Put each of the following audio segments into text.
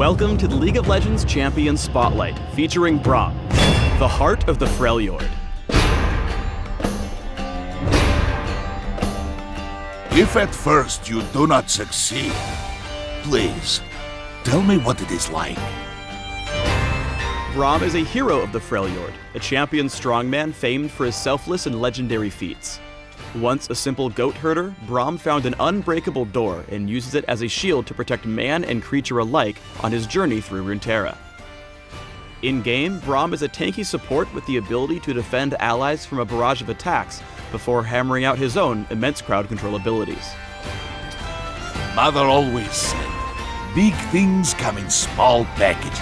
Welcome to the League of Legends Champion Spotlight, featuring Braum, the heart of the Freljord. If at first you do not succeed, please, tell me what it is like. Braum is a hero of the Freljord, a champion strongman famed for his selfless and legendary feats. Once a simple goat herder, Braum found an unbreakable door and uses it as a shield to protect man and creature alike on his journey through Runeterra. In-game, Braum is a tanky support with the ability to defend allies from a barrage of attacks before hammering out his own immense crowd control abilities. Mother always said, big things come in small packages.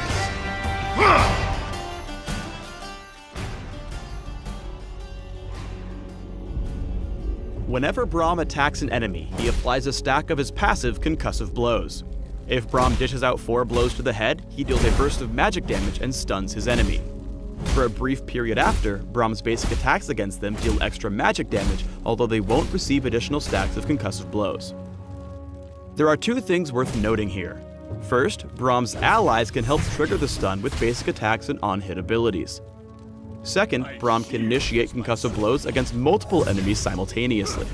Whenever Braum attacks an enemy, he applies a stack of his passive Concussive Blows. If Braum dishes out 4 blows to the head, he deals a burst of magic damage and stuns his enemy. For a brief period after, Braum's basic attacks against them deal extra magic damage, although they won't receive additional stacks of Concussive Blows. There are 2 things worth noting here. First, Braum's allies can help trigger the stun with basic attacks and on-hit abilities. Second, Braum can initiate Concussive Blows against multiple enemies simultaneously.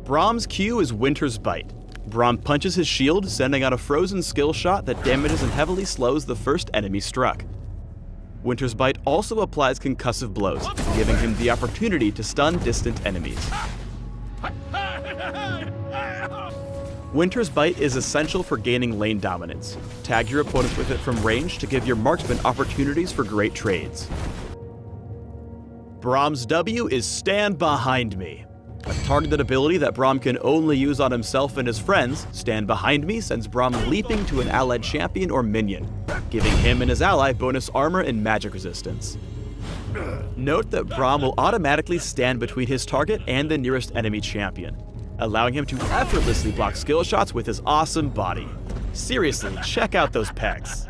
Braum's Q is Winter's Bite. Braum punches his shield, sending out a frozen skill shot that damages and heavily slows the first enemy struck. Winter's Bite also applies Concussive Blows, giving him the opportunity to stun distant enemies. Winter's Bite is essential for gaining lane dominance. Tag your opponents with it from range to give your marksman opportunities for great trades. Braum's W is Stand Behind Me. A targeted ability that Braum can only use on himself and his friends, Stand Behind Me sends Braum leaping to an allied champion or minion, giving him and his ally bonus armor and magic resistance. Note that Braum will automatically stand between his target and the nearest enemy champion, allowing him to effortlessly block skill shots with his awesome body. Seriously, check out those pecs.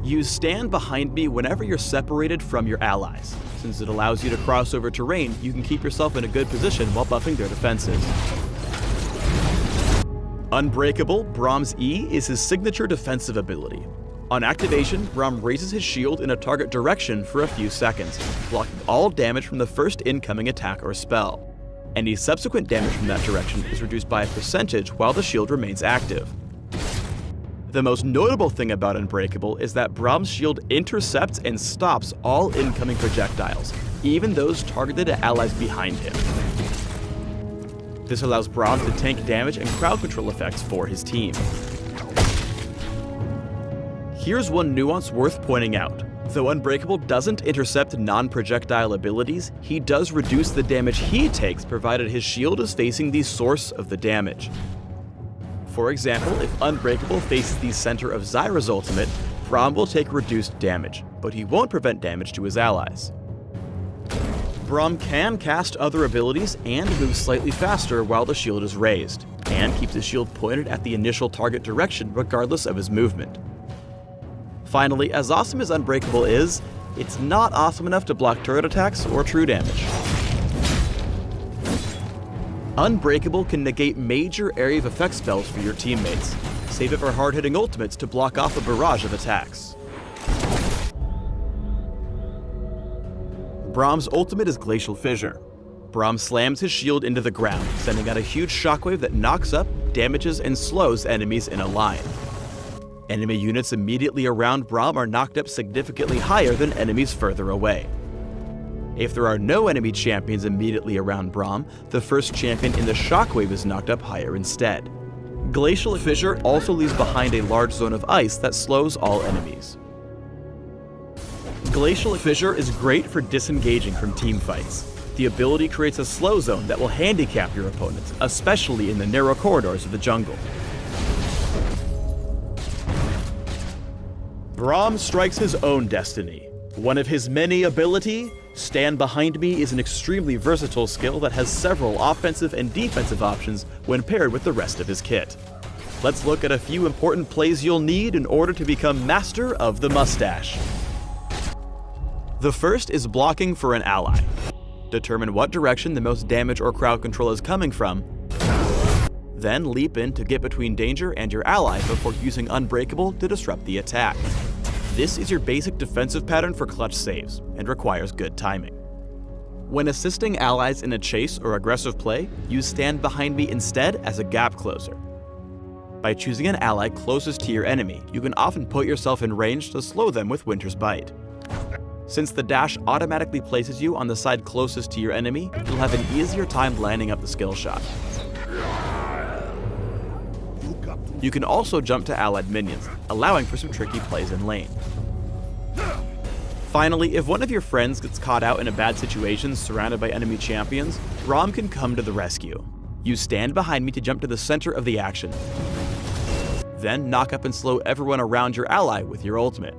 Use Stand Behind Me whenever you're separated from your allies. Since it allows you to cross over terrain, you can keep yourself in a good position while buffing their defenses. Unbreakable, Braum's E, is his signature defensive ability. On activation, Braum raises his shield in a target direction for a few seconds, blocking all damage from the first incoming attack or spell. Any subsequent damage from that direction is reduced by a percentage while the shield remains active. The most notable thing about Unbreakable is that Braum's shield intercepts and stops all incoming projectiles, even those targeted at allies behind him. This allows Braum to tank damage and crowd control effects for his team. Here's one nuance worth pointing out. Though Unbreakable doesn't intercept non-projectile abilities, he does reduce the damage he takes provided his shield is facing the source of the damage. For example, if Unbreakable faces the center of Zyra's ultimate, Braum will take reduced damage, but he won't prevent damage to his allies. Braum can cast other abilities and move slightly faster while the shield is raised, and keeps his shield pointed at the initial target direction regardless of his movement. Finally, as awesome as Unbreakable is, it's not awesome enough to block turret attacks or true damage. Unbreakable can negate major area of effect spells for your teammates. Save it for hard-hitting ultimates to block off a barrage of attacks. Braum's ultimate is Glacial Fissure. Braum slams his shield into the ground, sending out a huge shockwave that knocks up, damages, and slows enemies in a line. Enemy units immediately around Braum are knocked up significantly higher than enemies further away. If there are no enemy champions immediately around Braum, the first champion in the shockwave is knocked up higher instead. Glacial Fissure also leaves behind a large zone of ice that slows all enemies. Glacial Fissure is great for disengaging from teamfights. The ability creates a slow zone that will handicap your opponents, especially in the narrow corridors of the jungle. Braum strikes his own destiny. One of his many ability, Stand Behind Me, is an extremely versatile skill that has several offensive and defensive options when paired with the rest of his kit. Let's look at a few important plays you'll need in order to become master of the mustache. The first is blocking for an ally. Determine what direction the most damage or crowd control is coming from, Then leap in to get between danger and your ally before using Unbreakable to disrupt the attack. This is your basic defensive pattern for clutch saves, and requires good timing. When assisting allies in a chase or aggressive play, use Stand Behind Me instead as a gap closer. By choosing an ally closest to your enemy, you can often put yourself in range to slow them with Winter's Bite. Since the dash automatically places you on the side closest to your enemy, you'll have an easier time lining up the skill shot. You can also jump to allied minions, allowing for some tricky plays in lane. Finally, if one of your friends gets caught out in a bad situation surrounded by enemy champions, Braum can come to the rescue. Use Stand Behind Me to jump to the center of the action. Then knock up and slow everyone around your ally with your ultimate.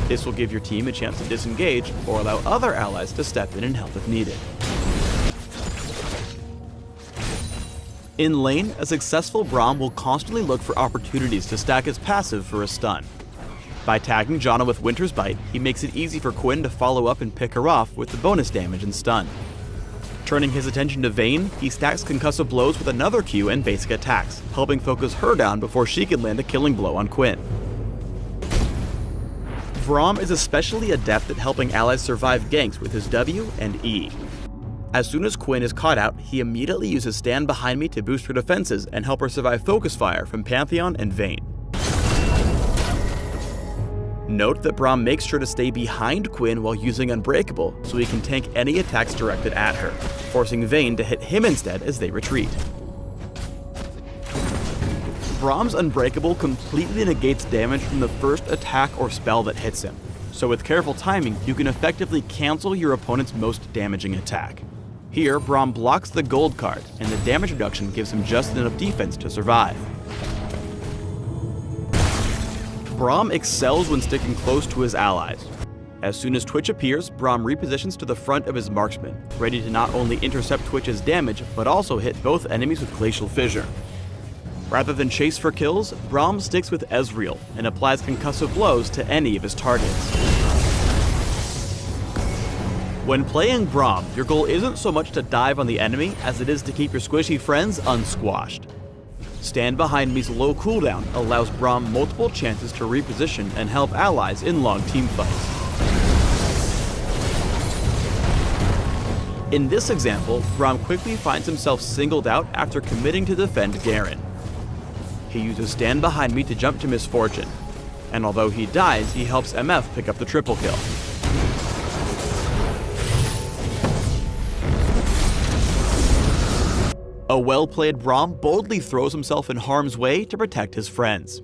This will give your team a chance to disengage or allow other allies to step in and help if needed. In lane, a successful Braum will constantly look for opportunities to stack his passive for a stun. By tagging Janna with Winter's Bite, he makes it easy for Quinn to follow up and pick her off with the bonus damage and stun. Turning his attention to Vayne, he stacks Concussive Blows with another Q and basic attacks, helping focus her down before she can land a killing blow on Quinn. Braum is especially adept at helping allies survive ganks with his W and E. As soon as Quinn is caught out, he immediately uses Stand Behind Me to boost her defenses and help her survive focus fire from Pantheon and Vayne. Note that Braum makes sure to stay behind Quinn while using Unbreakable, so he can tank any attacks directed at her, forcing Vayne to hit him instead as they retreat. Braum's Unbreakable completely negates damage from the first attack or spell that hits him, so with careful timing, you can effectively cancel your opponent's most damaging attack. Here, Braum blocks the gold card, and the damage reduction gives him just enough defense to survive. Braum excels when sticking close to his allies. As soon as Twitch appears, Braum repositions to the front of his marksman, ready to not only intercept Twitch's damage, but also hit both enemies with Glacial Fissure. Rather than chase for kills, Braum sticks with Ezreal and applies Concussive Blows to any of his targets. When playing Braum, your goal isn't so much to dive on the enemy as it is to keep your squishy friends unsquashed. Stand Behind Me's low cooldown allows Braum multiple chances to reposition and help allies in long team fights. In this example, Braum quickly finds himself singled out after committing to defend Garen. He uses Stand Behind Me to jump to Misfortune, and although he dies, he helps MF pick up the triple kill. A well-played Braum boldly throws himself in harm's way to protect his friends.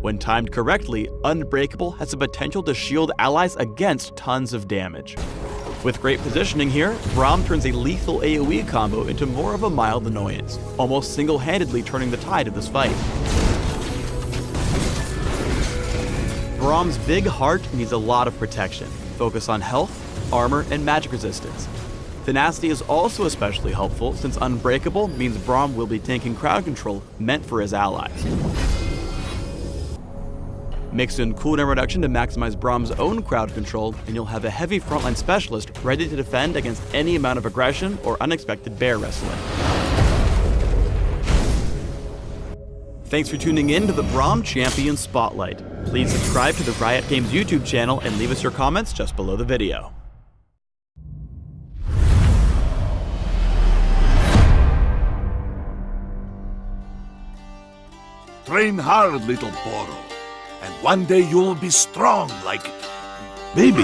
When timed correctly, Unbreakable has the potential to shield allies against tons of damage. With great positioning here, Braum turns a lethal AoE combo into more of a mild annoyance, almost single-handedly turning the tide of this fight. Braum's big heart needs a lot of protection. Focus on health, armor, and magic resistance. Tenacity is also especially helpful since Unbreakable means Braum will be tanking crowd control meant for his allies. Mix in cooldown reduction to maximize Braum's own crowd control, and you'll have a heavy frontline specialist ready to defend against any amount of aggression or unexpected bear wrestling. Thanks for tuning in to the Braum Champion Spotlight. Please subscribe to the Riot Games YouTube channel and leave us your comments just below the video. Train hard, little Poro, and one day you'll be strong like... baby.